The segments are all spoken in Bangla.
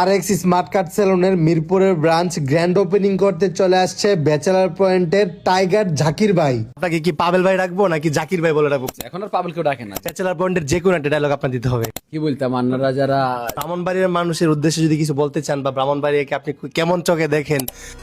RX স্মার্ট কার্ড সেলুনের মিরপুরের ব্রাঞ্চ গ্র্যান্ড ওপেনিং করতে চলে আসছে ব্যাচেলার পয়েন্টের টাইগার জাকির ভাই। আপনাকে কি পাবেল ভাই রাখবো নাকি জাকির ভাই বলে রাখবো? এখন আর পাবেল কেউ ডাকে না। ব্যাচেলার পয়েন্টের যে কোনো একটা ডায়লগ আপনার দিতে হবে। কি বলতাম, আপনারা যারা ব্রাহ্মণবাড়িয়ার মানুষের উদ্দেশ্যে যদি কিছু বলতে চান বা ব্রাহ্মণবাড়িয়াকে আপনি কেমন চোখে দেখেন।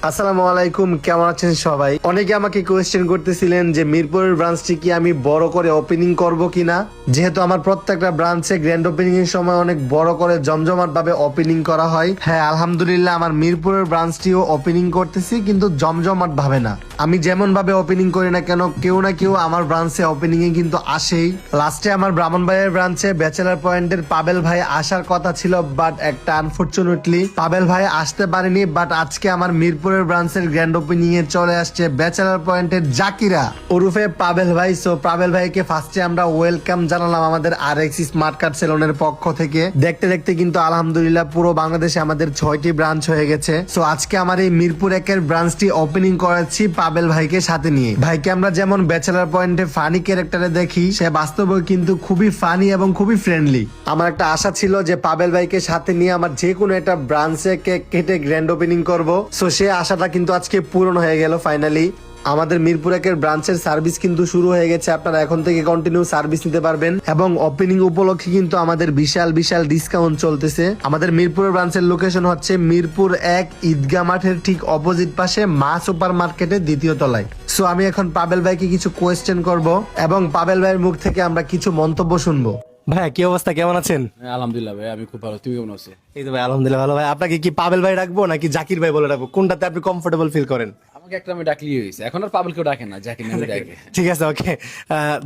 আসসালামু আলাইকুম, কেমন আছেন সবাই? অনেকে আমাকে কোয়েশ্চেন করতেছিলেন যে মিরপুরের ব্রাঞ্চটি কি আমি বড় করে ওপেনিং করব কিনা, যেহেতু আমার প্রত্যেকটা ব্রাঞ্চে গ্র্যান্ড ওপেনিং এর সময় অনেক বড় করে জমজমাট ভাবে ওপেনিং করা হয়। হ্যাঁ, আলহামদুলিল্লাহ আমার মিরপুরের ব্রাঞ্চটিও ওপেনিং করতেছি, কিন্তু জমজমাট ভাবে না। আমি যেমন ভাবে ওপেনিং করি না কেন, কেউ না কেউ আমার ব্রাঞ্চে ওপেনিং এ কিন্তু আসেই। লাস্টে আমার ব্রাহ্মণবাড়িয়ার ব্রাঞ্চে ব্যাচেলার পয়েন্টের পাবেল ভাই আসার কথা ছিল, বাট একটা আনফরচুনেটলি পাবেল ভাই আসতে পারেনি। বাট আজকে আমার মিরপুরের ব্রাঞ্চের গ্র্যান্ড ওপেনিং এ চলে আসছে ব্যাচেলার পয়েন্টের জাকিরা ওরফে পাবেল ভাই। সো পাবেল ভাইকে ফার্স্টে আমরা ওয়েলকাম জানালাম আমাদের RX স্মার্ট কার্ড সেলুনের পক্ষ থেকে। দেখতে দেখতে কিন্তু আলহামদুলিল্লাহ পুরো বাংলাদেশে আমাদের 6টি ব্রাঞ্চ হয়ে গেছে। সো আজকে আমার এই মিরপুর 1-এর ব্রাঞ্চটি ওপেনিং করাচ্ছি পাবেল ভাইকে সাথে নিয়ে। ভাইকে আমরা যেমন ব্যাচেলার পয়েন্টে ফানি ক্যারেক্টারে দেখি, সে বাস্তবে কিন্তু খুবই ফানি এবং খুবই ফ্রেন্ডলি। আমার একটা আশা ছিল যে পাবেল ভাইকে সাথে নিয়ে আমার যে কোনো একটা ব্রাঞ্চে কেক কেটে গ্র্যান্ড ওপেনিং করব। সো সে আশাটা কিন্তু আজকে পূরণ হয়ে গেল ফাইনালি। আমাদের মিরপুর 1-এর ব্রাঞ্চের সার্ভিস কিন্তু শুরু হয়ে গেছে। আপনারা এখন থেকে কন্টিনিউ সার্ভিস নিতে পারবেন এবং ওপেনিং উপলক্ষে কিন্তু আমাদের বিশাল বিশাল ডিসকাউন্ট চলতেছে। আমাদের মিরপুরের ব্রাঞ্চের লোকেশন হচ্ছে মিরপুর 1 ঈদগাহ মাঠের ঠিক অপোজিট পাশে মা সুপার মার্কেটের 2য় তলায়। সো আমি এখন পাবেল ভাইকে কিছু কোয়েশ্চেন করব এবং পাবেল ভাইয়ের মুখ থেকে আমরা কিছু মন্তব্য শুনবো। ভাই কি অবস্থা, কেমন আছেন? আলহামদুলিল্লাহ ভাই, আমি খুব ভালো। তুমি কেমন আছো? এই তো ভাই আলহামদুলিল্লাহ ভালো। ভাই আপনাকে কি পাবেল ভাই রাখবো নাকি জাকির ভাই বলে রাখবো, কোনটাতে আপনি কমফোর্টেবল ফিল করেন? আমাকে একটা আমি ডাকলি হয়েছে, এখন আর পাবেল কেউ ডাকে না, যাকে নামে ডাকে। ঠিক আছে, ওকে।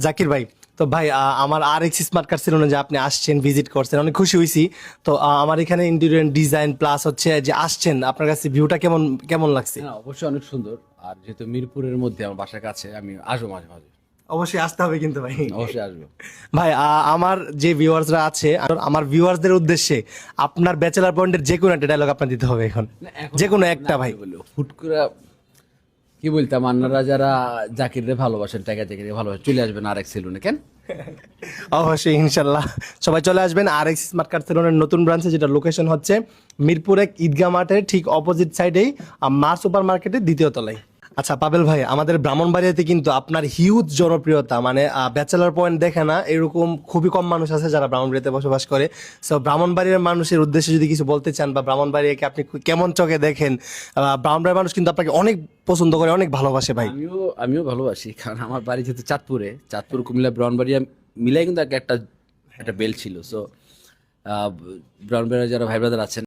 জাকির ভাই, তো ভাই আমার RX স্মার্ট কার্ড ছিল না যে আপনি আসছেন, ভিজিট করছেন, অনেক খুশি হয়েছি। তো আমার এখানে ইন্টেরিয়র ডিজাইন প্লাস হচ্ছে যে আসছেন, আপনার কাছে ভিউটা কেমন কেমন লাগছে? হ্যাঁ, অবশ্যই অনেক সুন্দর। আর যেহেতু মিরপুরের মধ্যে আমার বাসার কাছে, আমি আসবো মাঝে মাঝে। অবশ্যই আসতে হবে কিন্তু ভাই। অবশ্যই আসবো ভাই আমার যে ভিউয়ার্সরা আছে, আমার ভিউয়ার্সদের উদ্দেশ্যে আপনার ব্যাচেলার পয়েন্টের যে কোনো একটা ডায়লগ আপনার দিতে হবে এখন, যে কোনো একটা ভাই। হুট করে কি বলতাম, আপনারা যারা জাকিরে ভালোবাসেন, টাকা জাকিরে ভালোবাসেন, চলে আসবেন RX সেলুনে। কেন? অবশ্যই ইনশাল্লাহ সবাই চলে আসবেন RX স্মার্ট কার্ড সেলুনের নতুন ব্রাঞ্চে, যেটা লোকেশন হচ্ছে মিরপুর 1 ঈদগাহ মাঠের ঠিক অপোজিট সাইডেই মা সুপার মার্কেটের 2য় তলায়। আচ্ছা পাবেল ভাই, আমাদের ব্রাহ্মণবাড়িয়াতে কিন্তু আপনার হিউজ জনপ্রিয়তা, মানে ব্যাচেলার পয়েন্ট দেখে না এরকম খুবই কম মানুষ আছে যারা ব্রাহ্মণবাড়িয়াতে বসবাস করে। সো ব্রাহ্মণবাড়িয়ার মানুষের উদ্দেশ্যে যদি কিছু বলতে চান বা ব্রাহ্মণবাড়িয়াকে আপনি কেমন চোখে দেখেন, ব্রাহ্মণবাড়িয়ার মানুষ কিন্তু আপনাকে অনেক পছন্দ করে, অনেক ভালোবাসে ভাই। আমিও ভালোবাসি, কারণ আমার বাড়ি যেহেতু চাঁদপুর কুমিল্লা ব্রাহ্মণবাড়িয়া মিলাই কিন্তু একটা বেল ছিল। সো ব্রাহ্মণবাড়িয়া যারা ভাই ব্রাদার আছেন,